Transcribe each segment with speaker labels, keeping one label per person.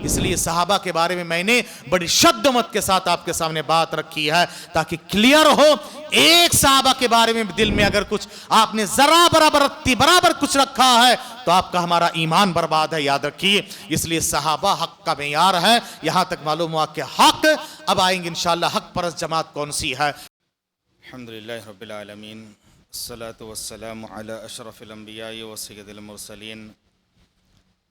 Speaker 1: इसलिए सहाबा के बारे में मैंने बड़ी शद्दमत के साथ आपके सामने बात रखी है ताकि क्लियर हो। एक सहाबा के बारे में दिल में अगर कुछ आपने जरा बराबर कुछ रखा है तो आपका हमारा ईमान बर्बाद है, याद रखिए। इसलिए सहाबा हक का मेयार है। यहां तक मालूम हुआ कि हक, अब आएंगे इंशाअल्लाह हक परस्त जमात कौन सी है।
Speaker 2: अल्हम्दुलिल्लाह रब्बिल आलमीन, अस्सलातु वस्सलामु अला अशरफिल अंबिया व सय्यिदिल मुरसलीन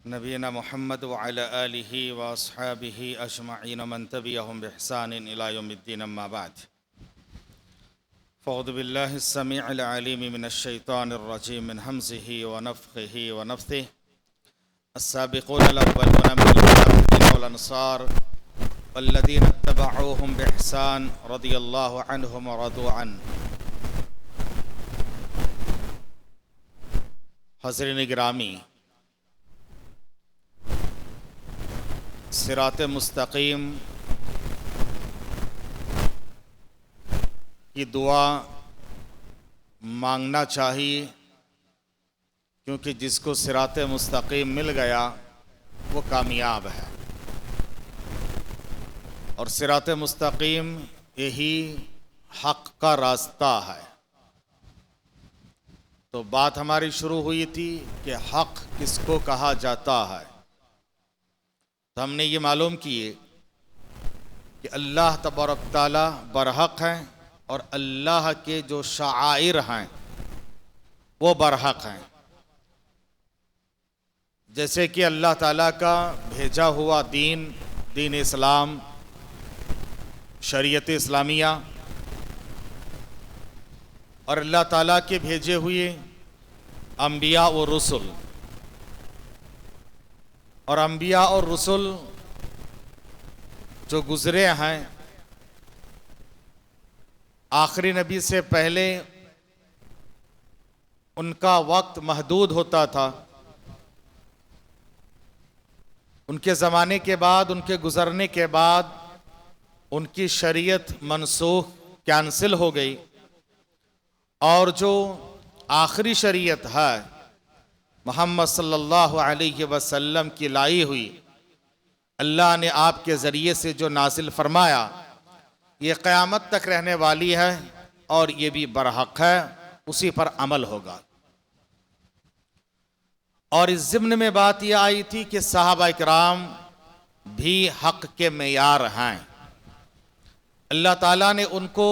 Speaker 2: नबीना मुहम्मद व अला आलिहि व अस्हाबिहि अजमईन मन तबिअहुम बिइहसान इला यौमिद्दीन, अम्मा बाद। फ़अऊज़ु बिल्लाहिस समीइल अलीम मिनश शैतानिर रजीम मिन हमज़िहि व नफ़्ख़िहि व नफ़्थिहि। अस्साबिक़ूनल अव्वलूना मिनल मुहाजिरीन वल अंसार वल्लज़ीना इत्तबअूहुम बिइहसान रज़ियल्लाहु अन्हुम व रज़ू अन्हु। हज़रीन गिरामी, सिरात मुस्तकीम की दुआ मांगना चाहिए, क्योंकि जिसको सिरात मुस्तकीम मिल गया वो कामयाब है। और सिरात मुस्तकीम यही हक़ का रास्ता है। तो बात हमारी शुरू हुई थी कि हक़ किसको कहा जाता है। तो हमने ये मालूम किए कि अल्लाह तबारक ताला बरहक हैं और अल्लाह के जो शाआइर हैं वो बरहक हैं। जैसे कि अल्लाह ताला का भेजा हुआ दीन इस्लाम, शरीयत इस्लामिया, और अल्लाह ताला के भेजे हुए अंबिया और रसूल, और अंबिया और रसूल जो गुज़रे हैं, आखिरी नबी से पहले उनका वक्त महदूद होता था। उनके ज़माने के बाद, उनके गुज़रने के बाद उनकी शरीयत मनसूख कैंसिल हो गई, और जो आखिरी शरीयत है मोहम्मद सल्लल्लाहु अलैहि वसल्लम की लाई हुई, अल्लाह ने आपके ज़रिए से जो नासिल फरमाया, ये क़यामत तक रहने वाली है और ये भी बरहक है, उसी पर अमल होगा। और इस ज़िम्न में बात यह आई थी कि सहाबा इकराम भी हक़ के मेयार हैं। अल्लाह ताला ने उनको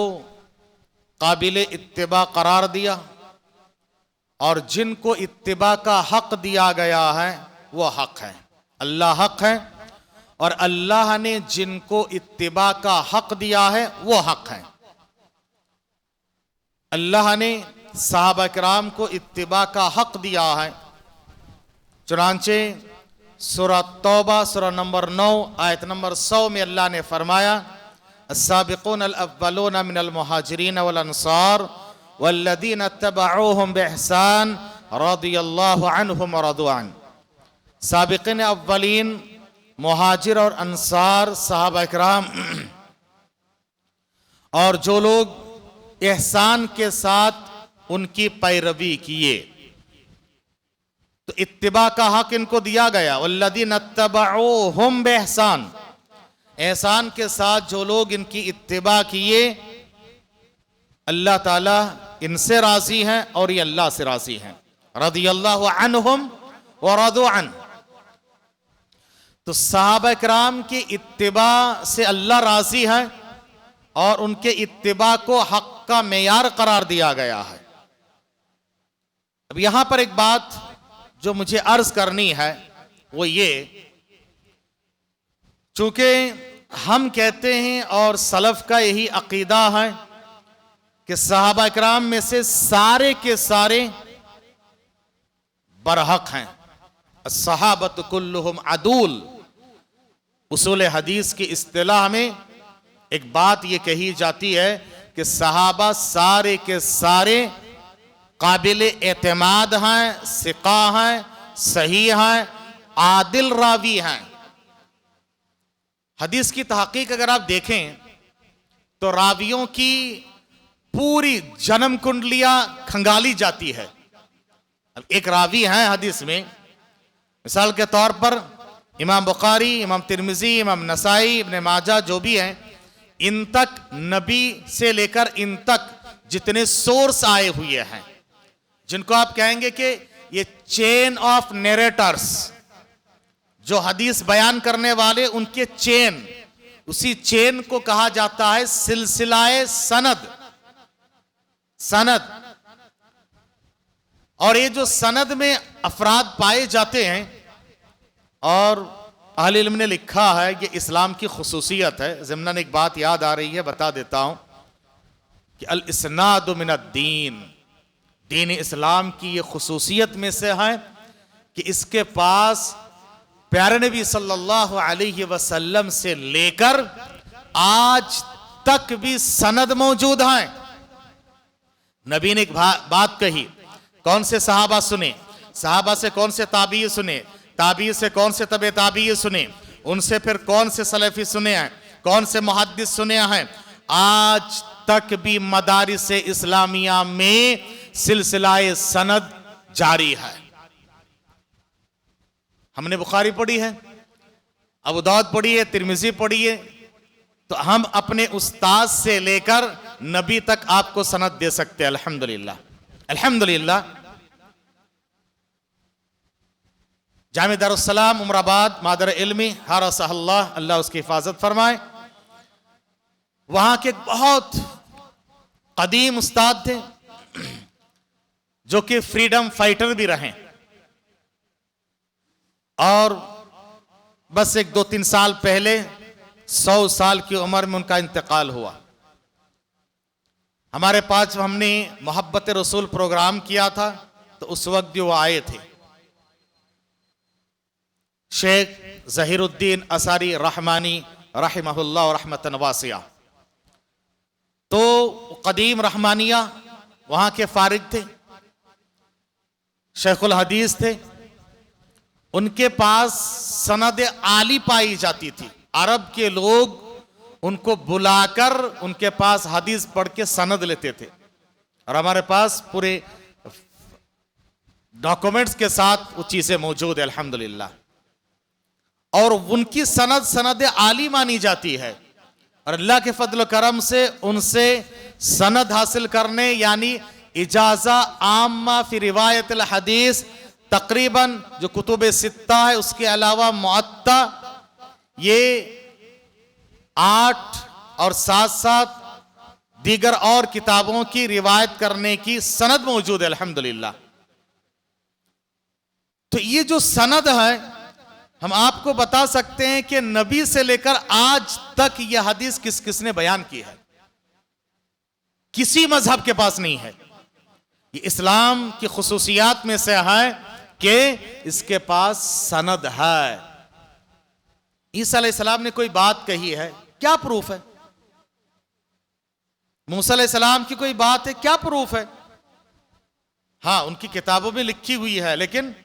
Speaker 2: काबिल इत्तिबा करार दिया, और जिनको इत्तिबा का हक़ दिया गया है वो हक़ है। अल्लाह हक़ है, और अल्लाह ने जिनको इत्तिबा का हक़ दिया है वो हक़ है। अल्लाह ने सहाबा किराम को इत्तिबा का हक़ दिया है। चुनांचे सूरह तौबा सूरह नंबर 9 आयत नंबर 100 में अल्लाह ने फरमाया, अस्साबिक़ूनल अव्वलूना मिनल मुहाजिरीन वल अंसार वल्लज़ीना इत्तबअूहुम बिइहसान रज़ियल्लाहु अन्हुम व रज़ू अन्हु। साबिक़ीन अव्वलीन, मुहाजिर और अंसार, सहाबा इकराम, और जो लोग एहसान के साथ उनकी पैरवी किए, तो इत्तिबा का हक़ इनको दिया गया। वल्लज़ीना इत्तबअूहुम बिइहसान, एहसान के साथ जो लोग इनकी इत्तिबा किए, अल्लाह ताला इनसे राज़ी हैं और ये अल्लाह से राज़ी हैं। रज़ियल्लाहु अन्हुम व रज़ू अन्हु। तो सहाबा किराम की इत्तिबा से अल्लाह राज़ी है और उनके इत्तिबा को हक़ का मेयार करार दिया गया है। अब यहां पर एक बात जो मुझे अर्ज करनी है वो ये, चूंकि हम कहते हैं और सलफ का यही अकीदा है कि सहाबा इकराम में से सारे के सारे बरहक हैं। अस्सहाबत कुल्लुहुम अदूल। उसूल हदीस की इस्तिलाह में एक बात ये कही जाती है कि सहाबा सारे के सारे काबिल एतमाद हैं, सिका हैं, सही हैं, आदिल रावी हैं। हदीस की तहकीक अगर आप देखें तो रावियों की पूरी जन्म कुंडलियां खंगाली जाती है। अब एक रावी है हदीस में, मिसाल के तौर पर इमाम बुखारी, इमाम तिरमिजी, इमाम नसाई, इब्ने माजा जो भी हैं, इन तक नबी से लेकर इन तक जितने सोर्स आए हुए हैं, जिनको आप कहेंगे कि ये चेन ऑफ नरेटर्स, जो हदीस बयान करने वाले, उनके चेन, उसी चेन को कहा जाता है सिलसिलाए सनद। सनद, और ये जो सनद में अफराद पाए जाते हैं, और अहले इल्म ने लिखा है कि इस्लाम की खुसूसियत है। ज़िम्नन एक बात याद आ रही है, बता देता हूं कि अल इस्नादु मिनद्दीन, दीन इस्लाम की ये खुसूसियत में से है कि इसके पास प्यारे नबी सल्लल्लाहु अलैहि वसल्लम से लेकर आज तक भी सनद मौजूद हैं। नबी ने एक बात कही, कौन से सहाबा सुने, सहाबा से कौन से ताबी सुने, ताबी से कौन से तबे ताबी सुने, उनसे फिर कौन से सलफी सुने हैं, कौन से मुहद्दिस सुने हैं, आज तक भी मदारिस इस्लामिया में सिलसिलाए सनद जारी है। हमने बुखारी पढ़ी है, अबू दाऊद पढ़ी है, तिरमिजी पढ़ी है, तो हम अपने उस्ताद से लेकर नबी तक आपको सनद दे सकते हैं। अल्हम्दुलिल्लाह, अल्हम्दुलिल्लाह। जामे दारुस्सलाम उमराबाद मादर इल्मी हरसहल्लाह, अल्लाह उसकी हिफाजत फरमाए, वहां के बहुत कदीम उस्ताद थे जो कि फ्रीडम फाइटर भी रहे, और बस 1-2-3 साल पहले 100 साल की उम्र में उनका इंतकाल हुआ। हमारे पास हमने मोहब्बत रसूल प्रोग्राम किया था, तो उस वक्त भी वो आए थे, शेख ज़हीरुद्दीन असारी रहमानी रहमहुल्लाह रहमतन वासिया। तो कदीम रहमानिया वहां के फारिग थे, शेखुल हदीस थे, उनके पास सनद आली पाई जाती थी। अरब के लोग उनको बुलाकर उनके पास हदीस पढ़ के सनद लेते थे, और हमारे पास पूरे डॉक्यूमेंट्स के साथ वो चीजें मौजूद है अल्हम्दुलिल्लाह। और उनकी सनद सनद आली मानी जाती है, और अल्लाह के फजल करम से उनसे सनद हासिल करने यानी इजाजा आम्मा फी रिवायत अल हदीस, तकरीबन जो कुतुब सित्ता है उसके अलावा मुअत्ता, ये 8 और साथ दीगर और किताबों की रिवायत करने की सनद मौजूद है अल्हम्दुलिल्लाह। तो ये जो सनद है, हम आपको बता सकते हैं कि नबी से लेकर आज तक यह हदीस किस किसने बयान की है, किसी मजहब के पास नहीं है। ये इस्लाम की खुसूसियात में से है कि इसके पास सनद है। ईसा अलैहिस्सलाम ने कोई बात कही है, क्या प्रूफ है? मूसा अलैहिस्सलाम की कोई बात है, क्या प्रूफ है? हाँ, उनकी किताबों में लिखी हुई है, लेकिन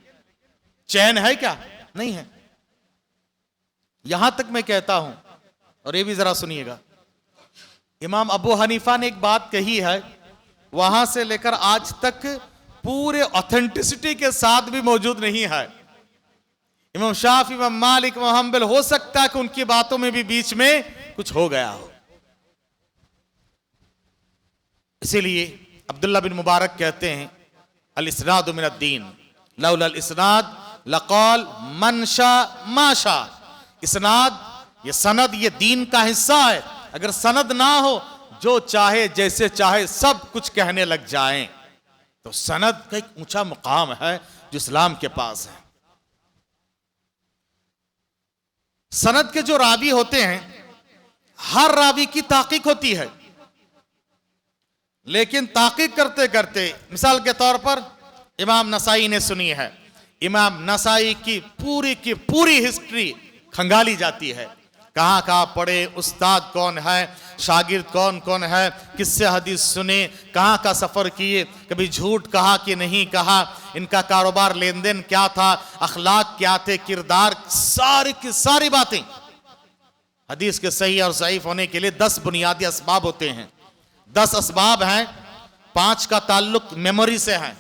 Speaker 2: चैन है क्या? नहीं है। यहां तक मैं कहता हूं, और ये भी जरा सुनिएगा, इमाम अबू हनीफा ने एक बात कही है, वहां से लेकर आज तक पूरे ऑथेंटिसिटी के साथ भी मौजूद नहीं है। इमाम शाफी, इमाम मालिक, इमाम हम्बल, हो सकता है कि उनकी बातों में भी बीच में कुछ हो गया हो। इसीलिए अब्दुल्ला बिन मुबारक कहते हैं, अल इस्नादु मिनद्दीन लौला अल इस्नाद लक़ाल मन शा मा शा। इस्नाद, ये सनद, ये दीन का हिस्सा है। अगर सनद ना हो, जो चाहे जैसे चाहे सब कुछ कहने लग जाएं। तो सनद का एक ऊंचा मुकाम है जो इस्लाम के पास है। सनद के जो रावी होते हैं, हर रावी की ताकीक होती है, लेकिन ताकीक करते करते, मिसाल के तौर पर इमाम नसाई ने सुनी है, इमाम नसाई की पूरी हिस्ट्री खंगाली जाती है, कहां कहां पढ़े, उस्ताद कौन है, शागिर्द कौन कौन है, किससे हदीस सुने, कहां का सफर किए, कभी झूठ कहा कि नहीं कहा, इनका कारोबार लेन देन क्या था, अखलाक क्या थे, किरदार, सारी की सारी बातें। हदीस के सही और ज़ईफ होने के लिए 10 बुनियादी असबाब होते हैं। 10 असबाब हैं, 5 का ताल्लुक मेमोरी से है।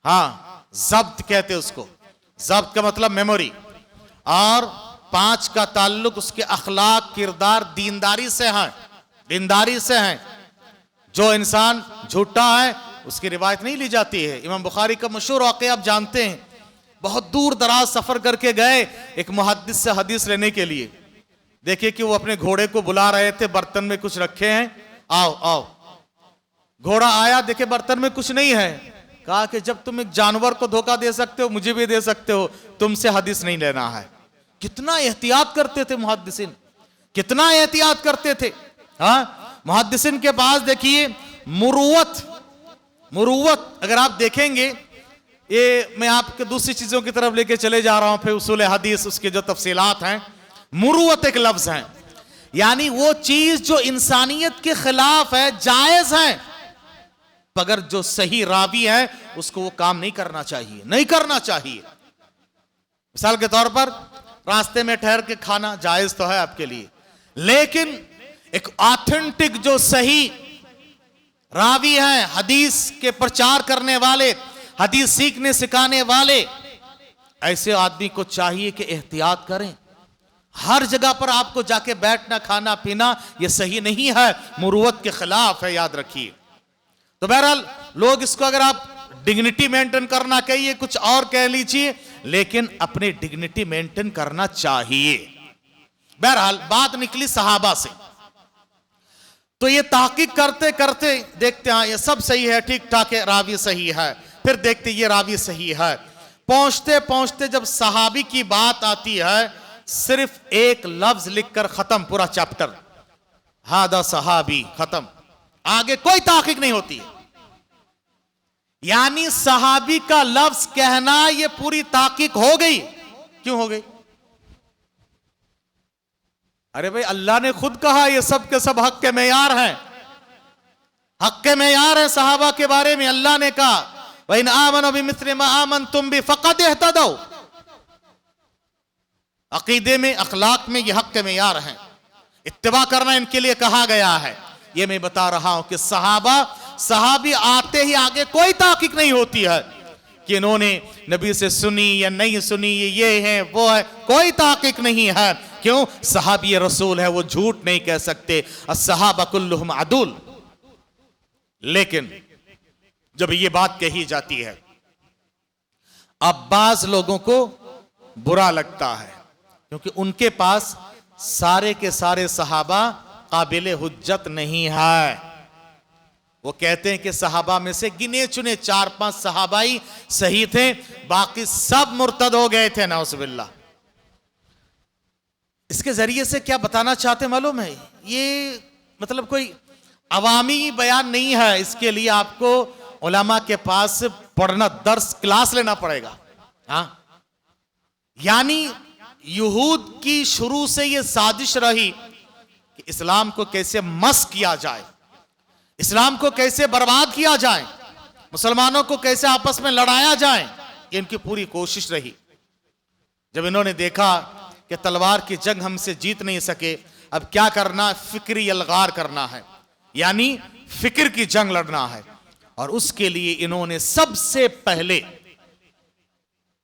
Speaker 2: हाँ, जब्त कहते उसको, जब्त का मतलब मेमोरी। और 5 का ताल्लुक उसके अखलाक, किरदार, दीनदारी से है, दीनदारी से है। जो इंसान झूठा है उसकी रिवायत नहीं ली जाती है। इमाम बुखारी का मशहूर वाक़या आप जानते हैं, बहुत दूर दराज सफर करके गए एक मुहद्दिस से हदीस लेने के लिए। देखिए कि वो अपने घोड़े को बुला रहे थे, बर्तन में कुछ रखे हैं, आओ आओ। घोड़ा आया, देखे बर्तन में कुछ नहीं है। कहा कि जब तुम एक जानवर को धोखा दे सकते हो, मुझे भी दे सकते हो, तुमसे हदीस नहीं लेना है। कितना एहतियात करते थे मुहद्दिसिन, कितना एहतियात करते थे। हाँ, मुहद्दिसिन के पास देखिए मुरुवत, मुरुवत अगर आप देखेंगे, ये मैं आपके दूसरी चीजों की तरफ लेके चले जा रहा हूं, फिर उसूल हदीस उसके जो तफसीलात हैं। मुरुवत एक लफ्ज है, यानी वो चीज जो इंसानियत के खिलाफ है, जायज है, मगर जो सही रावी है उसको वो काम नहीं करना चाहिए, नहीं करना चाहिए। मिसाल के तौर पर रास्ते में ठहर के खाना जायज तो है आपके लिए, लेकिन एक ऑथेंटिक जो सही रावी हैं, हदीस के प्रचार करने वाले, हदीस सीखने सिखाने वाले, ऐसे आदमी को चाहिए कि एहतियात करें। हर जगह पर आपको जाके बैठना, खाना पीना यह सही नहीं है, मुरुवत के खिलाफ है, याद रखिए। तो बहरहाल लोग इसको अगर आप डिग्निटी मेंटेन करना कहिए, कुछ और कह लीजिए, लेकिन अपनी डिग्निटी मेंटेन करना चाहिए। बहरहाल बात निकली सहाबा से, तो ये तहकीक करते करते देखते हैं ये सब सही है, ठीक ठाक है, रावी सही है, फिर देखते ये रावी सही है। पहुंचते पहुंचते जब सहाबी की बात आती है, सिर्फ एक लफ्ज लिखकर खत्म पूरा चैप्टर, हादा सहाबी, खत्म, आगे कोई तहकीक नहीं होती है। यानी सहाबी का लफ्ज कहना ये पूरी तहकीक हो गई। क्यों हो गई? अरे भाई, अल्लाह ने खुद कहा ये सब के सब हक के मेयार हैं, हक के मेयार है सहाबा के बारे में। अल्लाह ने कहा वइन आमनु बिमिस्लि मा आमनतुम बि फक़द इहतदौ। अकीदे में, अखलाक में ये हक के मेयार हैं, इत्तिबा करना इनके लिए कहा गया है। ये मैं बता रहा हूं कि सहाबी आते ही आगे कोई ताकीक नहीं होती है कि इन्होंने नबी से सुनी या नहीं सुनी, ये है वो है, कोई ताकीक नहीं है। क्यों? सहाबी रसूल है, वो झूठ नहीं कह सकते। अस्सहाबा कुल्लुहुम अदूल। लेकिन जब ये बात कही जाती है, अब बाज लोगों को बुरा लगता है, क्योंकि उनके पास सारे के सारे सहाबा काबिले हुज्जत नहीं है। वो कहते हैं कि सहाबा में से गिने चुने 4-5 सहाबाई सही थे, बाकी सब मुर्तद हो गए थे, नाउज़ुबिल्लाह। इसके जरिए से क्या बताना चाहते मालूम है? ये मतलब कोई अवामी बयान नहीं है, इसके लिए आपको उलमा के पास पढ़ना, दर्स क्लास लेना पड़ेगा। हाँ, यानी यहूद की शुरू से ये साजिश रही कि इस्लाम को कैसे मस्क किया जाए, इस्लाम को कैसे बर्बाद किया जाए, मुसलमानों को कैसे आपस में लड़ाया जाए, ये इनकी पूरी कोशिश रही। जब इन्होंने देखा कि तलवार की जंग हमसे जीत नहीं सके, अब क्या करना, फिक्री अलगार करना है, यानी फिक्र की जंग लड़ना है। और उसके लिए इन्होंने सबसे पहले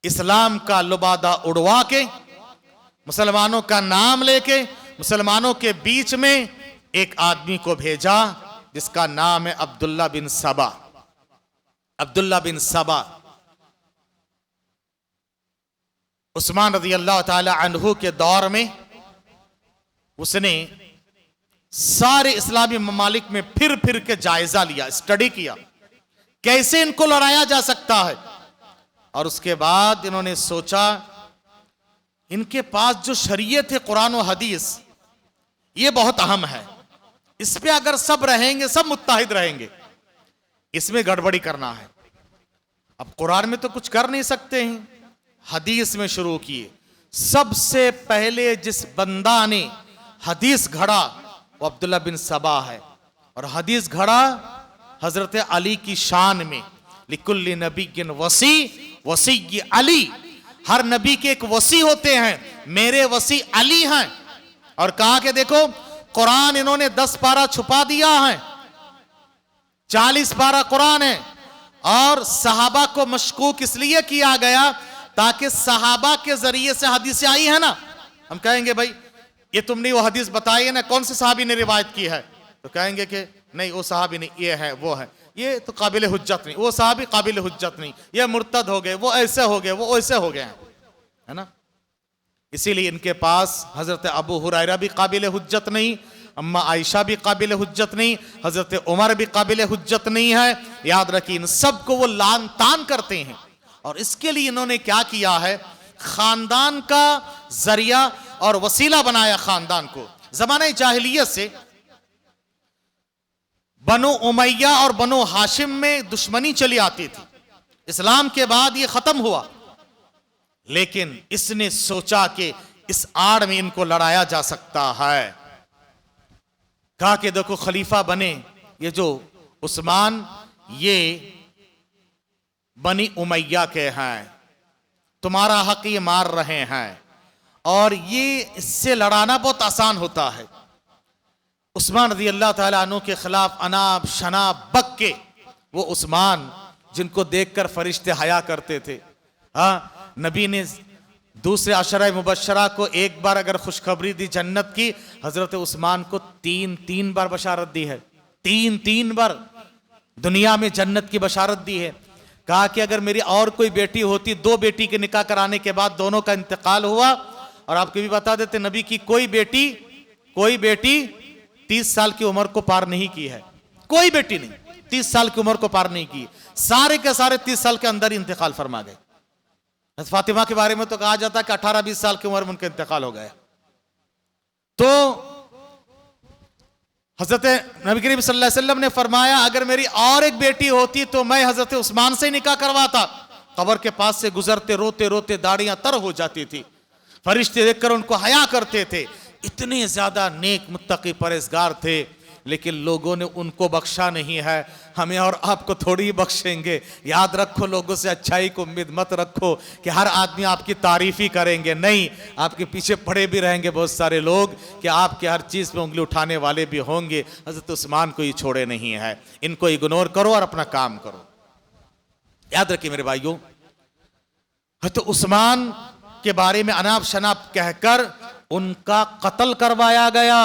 Speaker 2: इस्लाम का लुबादा उड़वा के, मुसलमानों का नाम लेके, मुसलमानों के बीच में एक आदमी को भेजा जिसका नाम है अब्दुल्ला बिन सबा। अब्दुल्ला बिन सबा उस्मान रज़ी अल्लाह ताला अन्हु के दौर में उसने सारे इस्लामी ममालिक में फिर फिर के जायजा लिया, स्टडी किया कैसे इनको लड़ाया जा सकता है। और उसके बाद इन्होंने सोचा इनके पास जो शरीयत है कुरान और हदीस, ये बहुत अहम है, इस पे अगर सब रहेंगे, सब मुत्ताहिद रहेंगे, इसमें गड़बड़ी करना है। अब कुरान में तो कुछ कर नहीं सकते हैं, हदीस में शुरू किए। सबसे पहले जिस बंदा ने हदीस घड़ा वो अब्दुल्ला बिन सबा है, और हदीस घड़ा हजरत अली की शान में। लिकुल्ली नबीय्यिन वसी वसी अली, हर नबी के एक वसी होते हैं, मेरे वसी अली हैं। और कहा कि देखो कुरान इन्होंने 10 पारा छुपा दिया है, 40 पारा कुरान है। और सहाबा को मशकूक इसलिए किया गया ताकि सहाबा के जरिए से हदीसें आई है ना, हम कहेंगे भाई ये तुमने वो हदीस बताई है ना, कौन से सहाबी ने रिवायत की है, तो कहेंगे कि नहीं वो सहाबी नहीं, ये है वो है, ये तो काबिल हुज्जत नहीं, वो सहाबी काबिल हुज्जत नहीं, ये मुर्तद हो गए, वो ऐसे हो गए, वो ऐसे हो गए हैं, है ना। इसीलिए इनके पास हजरत अबू हुरैरा भी काबिल हुज्जत नहीं, अम्मा आयशा भी काबिल हुज्जत नहीं, हजरत उमर भी काबिल हुज्जत नहीं है। याद रखिए इन सबको वो लान तान करते हैं, और इसके लिए इन्होंने क्या किया है, खानदान का जरिया और वसीला बनाया खानदान को। जमाने जाहिलियत से बनो उमैया और बनो हाशिम में दुश्मनी चली आती थी, इस्लाम के बाद ये खत्म हुआ, लेकिन इसने सोचा कि इस आड़ में इनको लड़ाया जा सकता है। कहा कि देखो खलीफा बने ये जो उस्मान, ये बनी उमैया के हैं, तुम्हारा हक ये मार रहे हैं, और ये इससे लड़ाना बहुत आसान होता है। उस्मान रज़ी अल्लाह ताला अन्हु के खिलाफ अनाब शनाब बक के, वो उस्मान जिनको देखकर फरिश्ते हया करते थे। हाँ, नबी ने दूसरे अशरा मुबशरा को एक बार अगर खुशखबरी दी जन्नत की, हजरत उस्मान को तीन बार बशारत दी है, तीन बार दुनिया में जन्नत की बशारत दी है। कहा कि अगर मेरी और कोई बेटी होती, 2 बेटी के निकाह कराने के बाद दोनों का इंतकाल हुआ, और आपको भी बता देते नबी की कोई बेटी 30 साल की उम्र को पार नहीं की है, कोई बेटी नहीं 30 साल की उम्र को पार नहीं की, सारे के सारे 30 साल के अंदर ही इंतकाल फरमा गए। फातिमा के बारे में तो कहा जाता है कि 18-20 साल की उम्र में उनका इंतकाल हो गया। तो हजरत नबी करीम सल्लल्लाहु अलैहि वसल्लम ने फरमाया अगर मेरी और एक बेटी होती तो मैं हजरत उस्मान से निकाह करवाता। कब्र के पास से गुजरते रोते रोते दाढ़ियां तर हो जाती थी, फरिश्ते देखकर उनको हया करते थे, इतने ज्यादा नेक मुत्तकी परहेजगार थे, लेकिन लोगों ने उनको बख्शा नहीं है, हमें और आपको थोड़ी ही बख्शेंगे। याद रखो, लोगों से अच्छाई को उम्मीद मत रखो कि हर आदमी आपकी तारीफ ही करेंगे, नहीं, आपके पीछे पड़े भी रहेंगे बहुत सारे लोग कि आपके हर चीज पे उंगली उठाने वाले भी होंगे। हजरत उस्मान को ही छोड़े नहीं है, इनको इग्नोर करो और अपना काम करो। याद रखिए मेरे भाइयों, हजरत उस्मान के बारे में अनाप शनाप कहकर उनका कत्ल करवाया गया।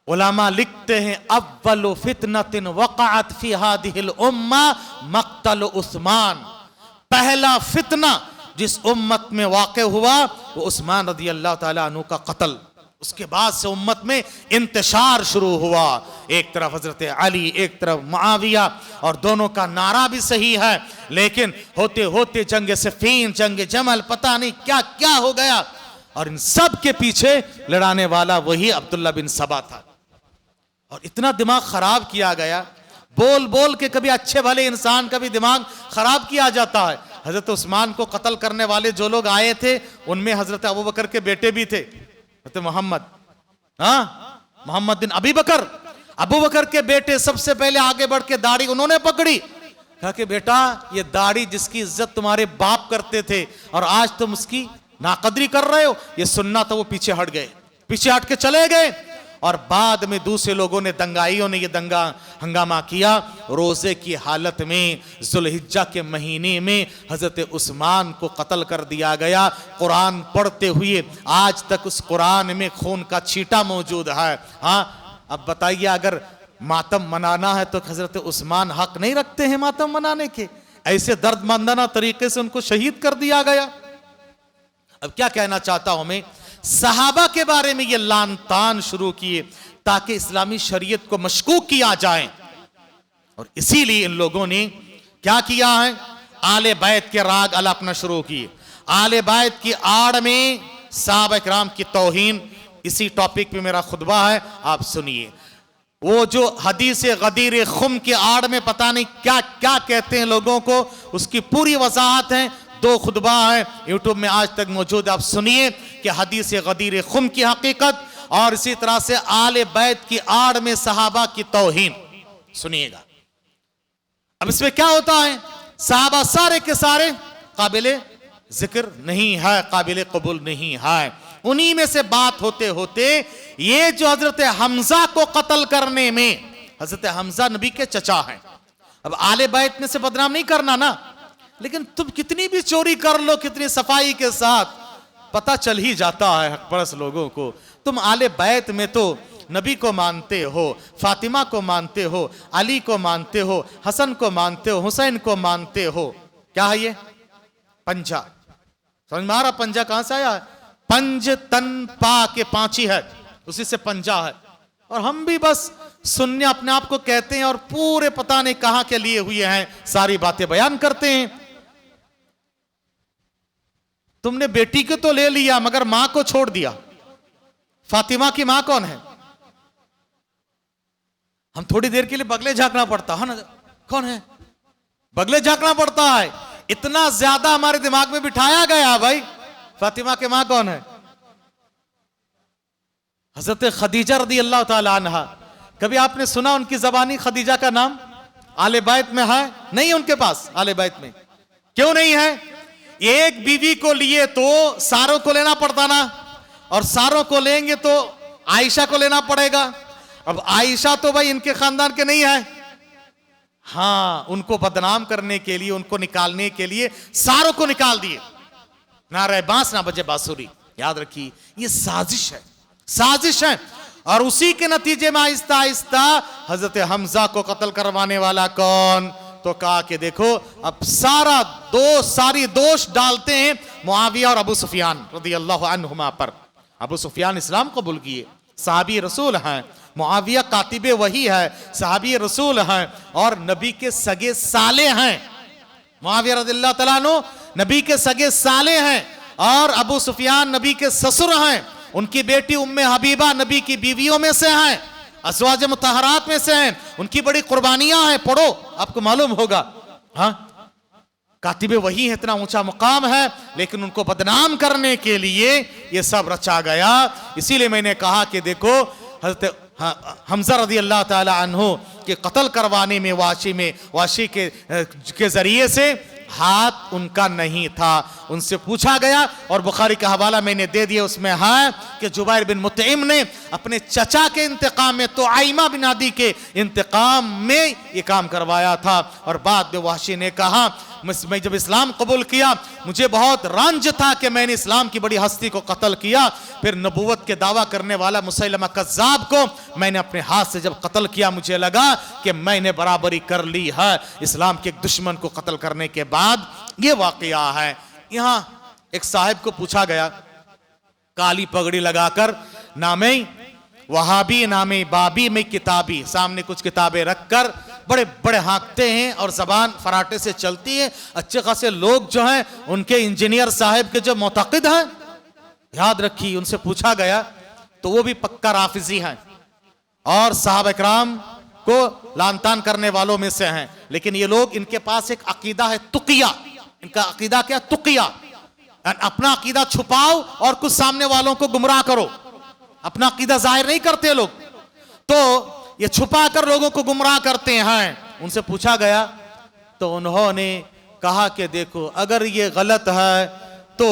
Speaker 2: उलमा लिखते हैं अव्वलु फितनतिन वक़अत फी हादिहिल उम्मा मक़तल उस्मान, पहला फितना जिस उम्मत में वाक़ हुआ वो उस्मान रज़ी अल्लाह ताला अन्हु का कत्ल। उसके बाद से उम्मत में इंतशार शुरू हुआ, एक तरफ हजरत अली, एक तरफ मुआविया, और दोनों का नारा भी सही है, लेकिन होते होते जंग सिफ़ीन, जंग जमल, पता नहीं क्या क्या हो गया, और इन सब के पीछे लड़ाने वाला वही अब्दुल्ला बिन सबा था। और इतना दिमाग खराब किया गया, बोल बोल के कभी अच्छे भले इंसान का भी दिमाग खराब किया जाता है। हजरत उस्मान को कत्ल करने वाले जो लोग आए थे उनमें हजरत अबू बकर के बेटे भी थे, हजरत मोहम्मद, मोहम्मद बिन अबी बकर। अबू बकर के बेटे सबसे पहले आगे बढ़ के दाढ़ी उन्होंने पकड़ी, कहा कि बेटा ये दाढ़ी जिसकी इज्जत तुम्हारे बाप करते थे और आज तुम उसकी नाकदरी कर रहे हो, ये सुनना। तो वो पीछे हट गए, पीछे हट के चले गए, और बाद में दूसरे लोगों ने, दंगाइयों ने ये दंगा हंगामा किया। रोजे की हालत में जुल्हिज्जा के महीने में हजरत उस्मान को कत्ल कर दिया गया। कुरान पढ़ते हुए आज तक उस कुरान में खून का छींटा मौजूद है। हाँ, अब बताइए अगर मातम मनाना है तो हजरत उस्मान हक नहीं रखते हैं मातम मनाने के? ऐसे दर्दमंदाना तरीके से उनको शहीद कर दिया गया। अब क्या कहना चाहता हूं मैं, सहाबा के बारे में ये लान तान शुरू किए ताकि इस्लामी शरीयत को मशकूक किया जाए, और इसीलिए इन लोगों ने क्या किया है, आले बैत के राग अलापना शुरू किए। आले बैत की आड़ में सहाबा इकराम की तौहीन, इसी टॉपिक पे मेरा खुतबा है, आप सुनिए। वो जो हदीस गदीर खुम की आड़ में पता नहीं क्या क्या कहते हैं लोगों को, उसकी पूरी वजाहत है, 2 खुतबा है यूट्यूब में आज तक मौजूद, आप सुनिए कि हदीस गदीर खुम की हकीकत और इसी तरह से आले बैत की आड़ में सहाबा की तौहीन, सुनिएगा। अब इसमें क्या होता है, सहाबा सारे के सारे काबिले जिक्र नहीं है, काबिले कबूल नहीं है। उन्हीं में से बात होते होते ये जो हजरत हमजा को कत्ल करने में, हजरत हमजा नबी के चचा हैं। अब आले बैत में से बदनाम नहीं करना ना, लेकिन तुम कितनी भी चोरी कर लो, कितनी सफाई के साथ, पता चल ही जाता है हकपरस लोगों को। तुम आले बैत में तो नबी को मानते हो, फातिमा को मानते हो, अली को मानते हो, हसन को मानते हो, हुसैन को मानते हो। क्या है ये? पंजा। समझ में आ रहा? पंजा कहां से आया है? पंज तन पा के पांची है, उसी से पंजा है। और हम भी बस सुन्नी अपने आप को कहते हैं और पूरे पता नहीं कहां के लिए हुए हैं, सारी बातें बयान करते हैं। तुमने बेटी को तो ले लिया मगर मां को छोड़ दिया। फातिमा की मां कौन है? हम थोड़ी देर के लिए बगले झांकना पड़ता है ना, कौन है? बगले झांकना पड़ता है। इतना ज्यादा हमारे दिमाग में बिठाया गया भाई, फातिमा की मां कौन है? हजरत खदीजा रदी अल्लाह ताला अन्हा। कभी आपने सुना उनकी जबानी खदीजा का नाम? आले बैत में है? नहीं उनके पास आले बैत में। क्यों नहीं है? एक बीवी को लिए तो सारों को लेना पड़ता ना, और सारों को लेंगे तो आयशा को लेना पड़ेगा। अब आयशा तो भाई इनके खानदान के नहीं है। हाँ, उनको बदनाम करने के लिए, उनको निकालने के लिए सारों को निकाल दिए। ना रहे बांस ना बजे बांसुरी। याद रखिए, ये साजिश है, साजिश है। और उसी के नतीजे में आहिस्ता आहिस्ता हजरत हमजा को कत्ल करवाने वाला कौन? तो कहा कि देखो अब सारी दोष डालते हैं मुआविया और अबू सुफियान रदी अल्लाह अन्हुमा पर। अबू सुफियान इस्लाम कबूल किए, सहाबी रसूल हैं। मुआविया कातिबे वही है, सहाबी रसूल हैं और नबी के सगे साले हैं। मुआविया रदिल्लाहु तआला अन्हु नबी के सगे साले हैं और अबू सुफियान नबी के ससुर हैं। उनकी बेटी उम्मे हबीबा नबी की बीवियों में से हैं, अज़वाज मुतहरात में से हैं। उनकी बड़ी कुर्बानियां हैं, पढ़ो आपको मालूम होगा। हाँ, कातिबे वही है, इतना ऊंचा मुकाम है, लेकिन उनको बदनाम करने के लिए ये सब रचा गया। इसीलिए मैंने कहा कि देखो हजरत हमजा रदी अल्लाह ताला अन्हु के कत्ल करवाने में वाशी के जरिए से हाथ उनका नहीं था। उनसे पूछा गया और बुखारी का हवाला मैंने दे दिया, उसमें है कि जुबैर बिन मुतइम ने अपने चचा के इंतकाम में, तो आइमा बिन आदी के इंतकाम में ये काम करवाया था। और बाद में वाशी ने कहा, मैं जब इस्लाम कबूल किया मुझे बहुत रंज था कि मैंने इस्लाम की बड़ी हस्ती को कत्ल किया। फिर नबूवत के दावा करने वाला मुसैलमा कज़्ज़ाब को मैंने अपने हाथ से जब कत्ल किया, मुझे लगा कि मैंने बराबरी कर ली है इस्लाम के एक दुश्मन को कत्ल करने के बाद। ये वाकया है। यहां एक साहिब को पूछा गया, काली पगड़ी लगाकर, नामे वहाबी नामे बाबी में किताबी, सामने कुछ किताबें रखकर बड़े बड़े हाँकते हैं और जबान फराटे से चलती है। अच्छे खासे लोग जो हैं उनके इंजीनियर साहब के जो मोतक़िद हैं, याद रखिए, उनसे पूछा गया तो वो भी पक्का राफिजी हैं और साहब इकराम को लानतान करने वालों में से हैं। लेकिन ये लोग, इनके पास एक अकीदा है तुकिया। इनका अकीदा क्या? तुकिया। अपना अकीदा छुपाओ और कुछ सामने वालों को गुमराह करो। अपना अकीदा जाहिर नहीं करते लोग, तो ये छुपा कर लोगों को गुमराह करते हैं। उनसे पूछा गया तो उन्होंने कहा कि देखो, अगर ये गलत है तो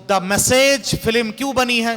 Speaker 2: द मैसेज फिल्म क्यों बनी है?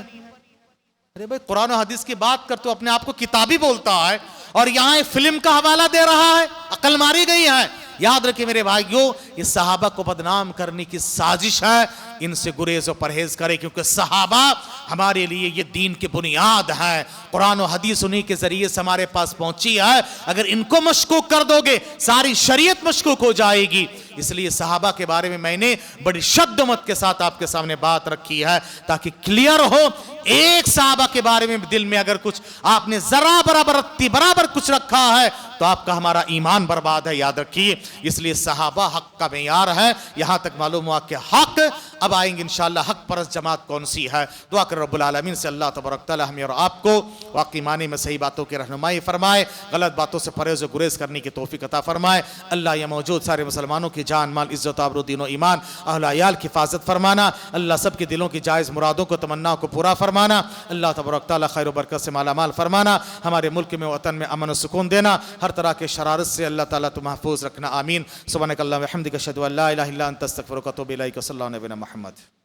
Speaker 2: अरे भाई, कुरान और हदीस की बात कर तो अपने आप को किताबी बोलता है और यहां फिल्म का हवाला दे रहा है। अकल मारी गई है। याद रखिए मेरे भाइयों, ये सहाबा को बदनाम करने की साजिश है। इनसे गुरेज और परहेज करें, क्योंकि सहाबा हमारे लिए ये दीन की बुनियाद है। कुरान और हदीस उन्हीं के जरिए से हमारे पास पहुंची है। अगर इनको मशकूक कर दोगे सारी शरीयत मशकूक हो जाएगी। इसलिए सहाबा के बारे में मैंने बड़ी शद्दमत के साथ आपके सामने बात रखी है ताकि क्लियर हो। एक सहाबा के बारे में दिल में अगर कुछ आपने जरा बराबर कुछ रखा है तो आपका हमारा ईमान बर्बाद है, याद रखिए। इसलिए सहाबा हक का मेयार है। यहां तक मालूम हुआ कि हक। अब आएंगे इंशाअल्लाह हक परस्त जमात कौन सी है। दुआ कर रब्बुल आलमीन से अल्लाह तबारक तआला हमें और आपको वाकई माने में सही बातों की रहनुमाई फरमाए, गलत बातों से परहेज और गुरेज करने की तौफीक अता फरमाए। अल्लाह ये मौजूद सारे मुसलमानों की जान माल इज्जत आबरू दीन और ईमान अहल अयाल की हिफाजत फरमाना। अल्लाह सबके दिलों की जायज़ मुरादों को तमन्नाओं को पूरा फरमाना। अल्लाह तबारक तआला खैर बरकत से माला माल फरमाना। हमारे मुल्क में वतन में अमन और सुकून देना। हर तरह के शरारत से अल्लाह ताला तो महफूज रखना। आमीन। सुब्हानक अल्लाहुम्मा व बिहम्दिक अशहदु अल्ला इलाहा इल्ला अंता अस्तगफिरुका व अतूबु इलैक। सल्लल्लाहु अलैहि व सल्लम।